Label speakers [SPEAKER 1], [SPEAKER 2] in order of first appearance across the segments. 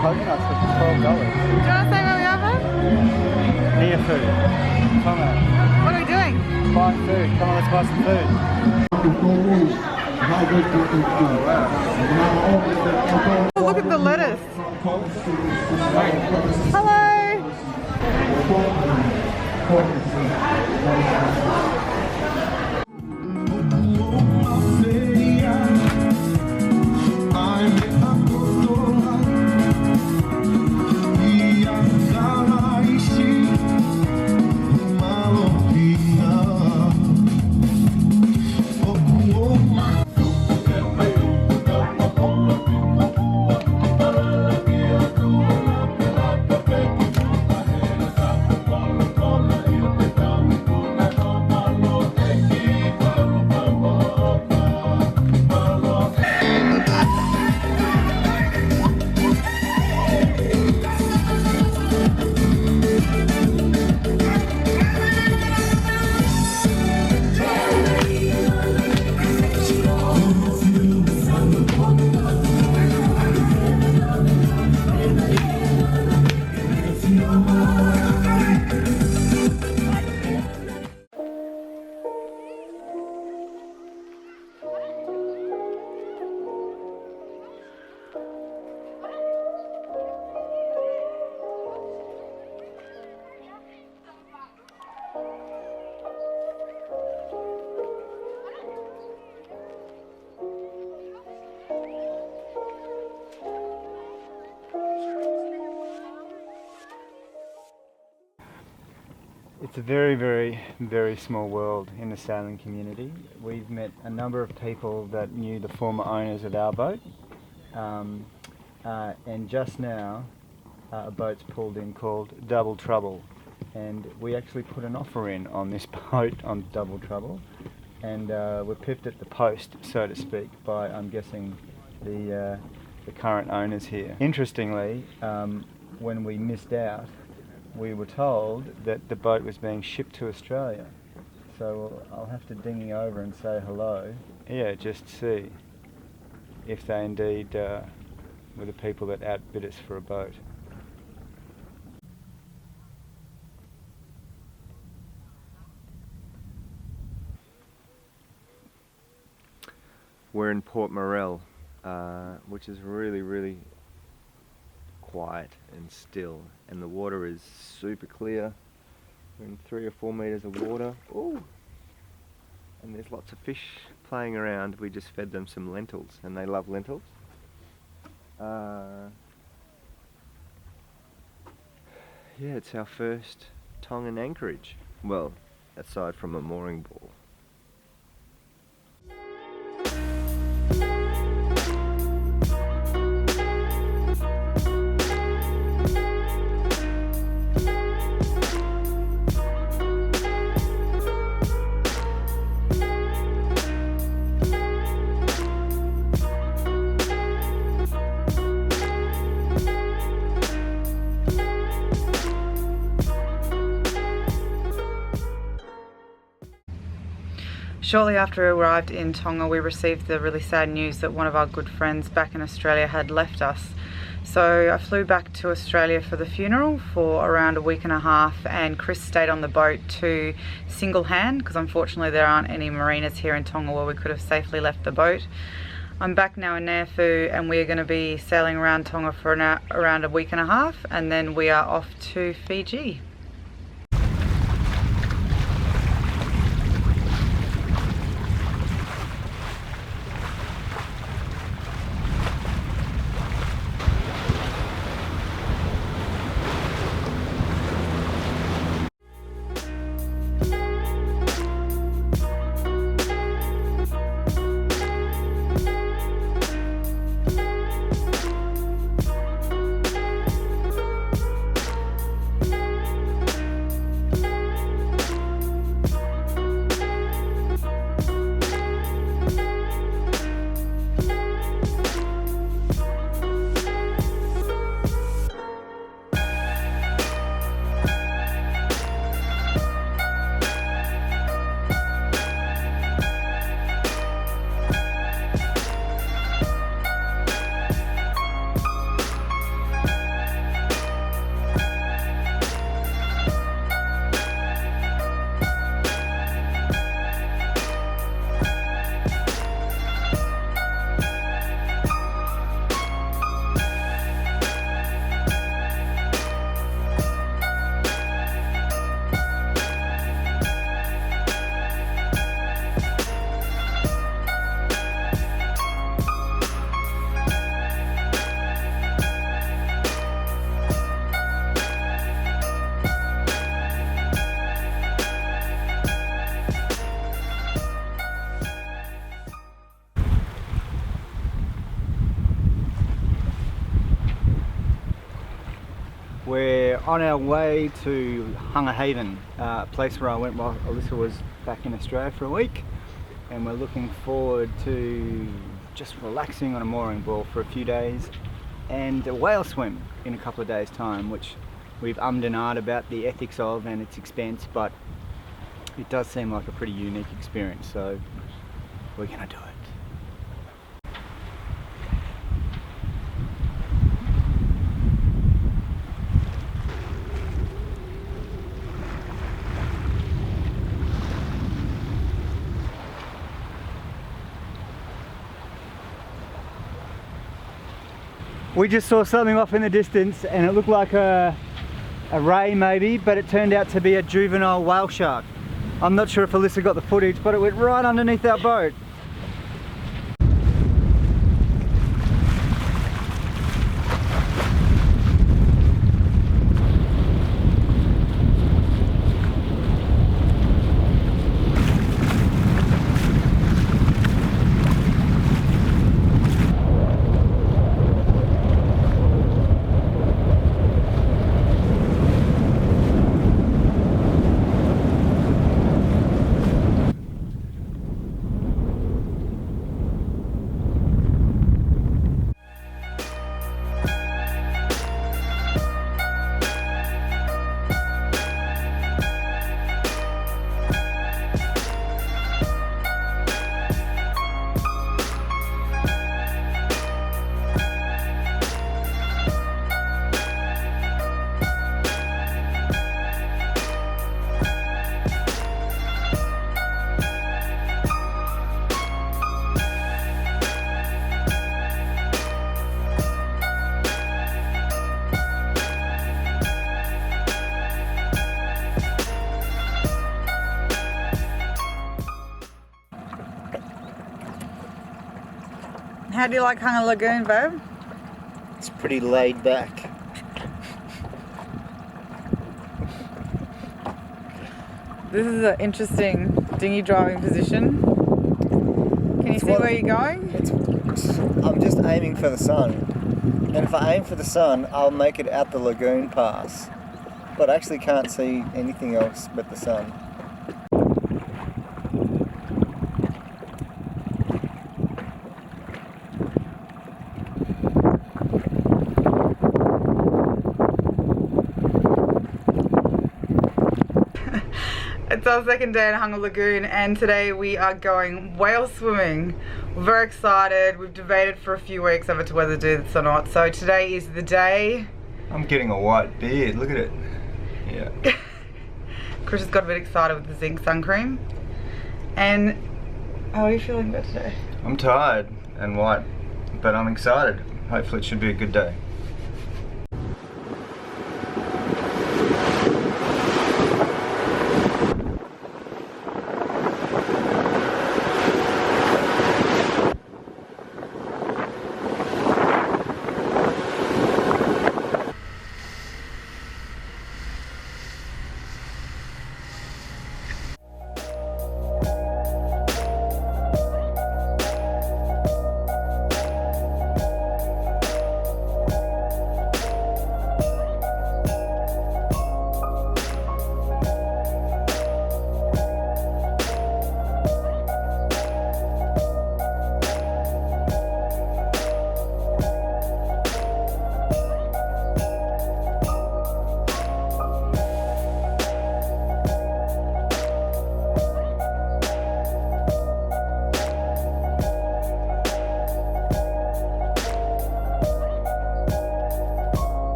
[SPEAKER 1] coconuts for $12.
[SPEAKER 2] Do you want to say where we are, bud?
[SPEAKER 1] Near food. Tonga.
[SPEAKER 2] What are we doing?
[SPEAKER 1] Buying food. Come on, let's buy some food.
[SPEAKER 2] Oh, look at the lettuce. Hello.
[SPEAKER 1] It's a very, very, very small world in the sailing community. We've met a number of people that knew the former owners of our boat, and just now a boat's pulled in called Double Trouble, and we actually put an offer in on this boat on Double Trouble, and we're pipped at the post, so to speak, by, I'm guessing, the current owners here. Interestingly, when we missed out, we were told that the boat was being shipped to Australia. So I'll have to dinghy over and say hello. Yeah, just see if they indeed were the people that outbid us for a boat. We're in Port Morel, which is really, really quiet and still, and the water is super clear. We're in 3 or 4 meters of water. Ooh. And there's lots of fish playing around. We just fed them some lentils, and they love lentils. Yeah, it's our first Tongan anchorage. Well, aside from a mooring ball.
[SPEAKER 2] Shortly after we arrived in Tonga, we received the really sad news that one of our good friends back in Australia had left us. So I flew back to Australia for the funeral for around a week and a half, and Chris stayed on the boat to single hand, because unfortunately there aren't any marinas here in Tonga where we could have safely left the boat. I'm back now in Vava'u, and we're going to be sailing around Tonga for around a week and a half, and then we are off to Fiji.
[SPEAKER 1] We're on our way to Hunga Haven, a place where I went while Alyssa was back in Australia for a week, and we're looking forward to just relaxing on a mooring ball for a few days and a whale swim in a couple of days' time, which we've ummed and ahed about the ethics of and its expense, but it does seem like a pretty unique experience, so we're gonna do it. We just saw something off in the distance and it looked like a ray maybe, but it turned out to be a juvenile whale shark. I'm not sure if Alyssa got the footage, but it went right underneath our boat.
[SPEAKER 2] How do you like Hunga Lagoon, babe?
[SPEAKER 1] It's pretty laid back.
[SPEAKER 2] This is an interesting dinghy driving position. Can you see where you're going?
[SPEAKER 3] I'm just aiming for the sun. And if I aim for the sun, I'll make it out the lagoon pass. But I actually can't see anything else but the sun.
[SPEAKER 2] It's our second day in Hunga Lagoon and today we are going whale swimming. We're very excited. We've debated for a few weeks over to whether to do this or not. So today is the day.
[SPEAKER 1] I'm getting a white beard, look at it. Yeah.
[SPEAKER 2] Chris has got a bit excited with the zinc sun cream. And how are you feeling about today?
[SPEAKER 1] I'm tired and white, but I'm excited. Hopefully it should be a good day.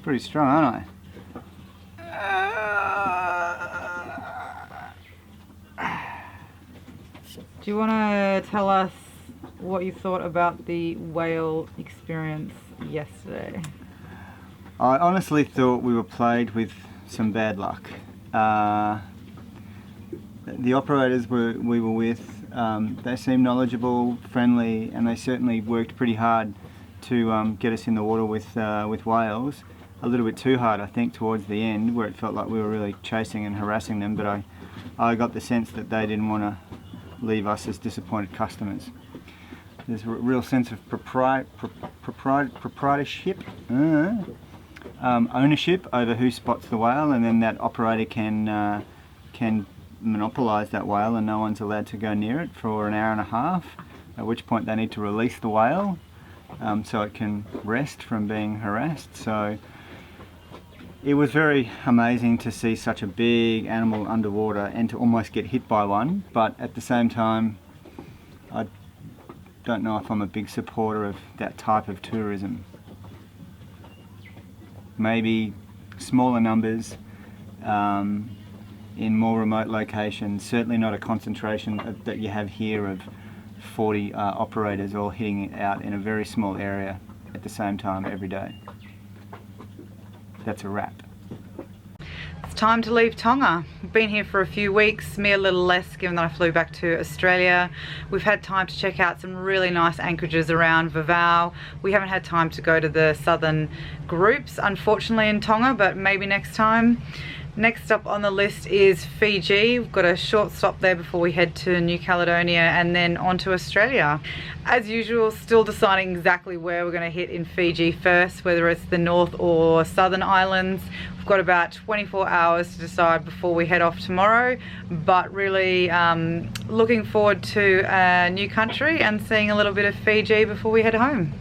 [SPEAKER 1] Pretty strong, aren't I?
[SPEAKER 2] Do you want to tell us what you thought about the whale experience yesterday?
[SPEAKER 1] I honestly thought we were played with some bad luck. The operators we were with, they seemed knowledgeable, friendly, and they certainly worked pretty hard to get us in the water with whales. a little bit too hard, I think, towards the end, where it felt like we were really chasing and harassing them, but I got the sense that they didn't want to leave us as disappointed customers. There's a real sense of proprietorship, ownership over who spots the whale, and then that operator can monopolise that whale and no one's allowed to go near it for an hour and a half, at which point they need to release the whale so it can rest from being harassed. So it was very amazing to see such a big animal underwater and to almost get hit by one, but at the same time I don't know if I'm a big supporter of that type of tourism. Maybe smaller numbers in more remote locations, certainly not a concentration that you have here of 40 operators all hitting it out in a very small area at the same time every day. That's a wrap.
[SPEAKER 2] It's time to leave Tonga. We've been here for a few weeks, me a little less given that I flew back to Australia. We've had time to check out some really nice anchorages around Vava'u. We haven't had time to go to the southern groups, unfortunately, in Tonga, but maybe next time. Next up on the list is Fiji. We've got a short stop there before we head to New Caledonia and then on to Australia. As usual, still deciding exactly where we're going to hit in Fiji first, whether it's the north or southern islands. We've got about 24 hours to decide before we head off tomorrow, but really looking forward to a new country and seeing a little bit of Fiji before we head home.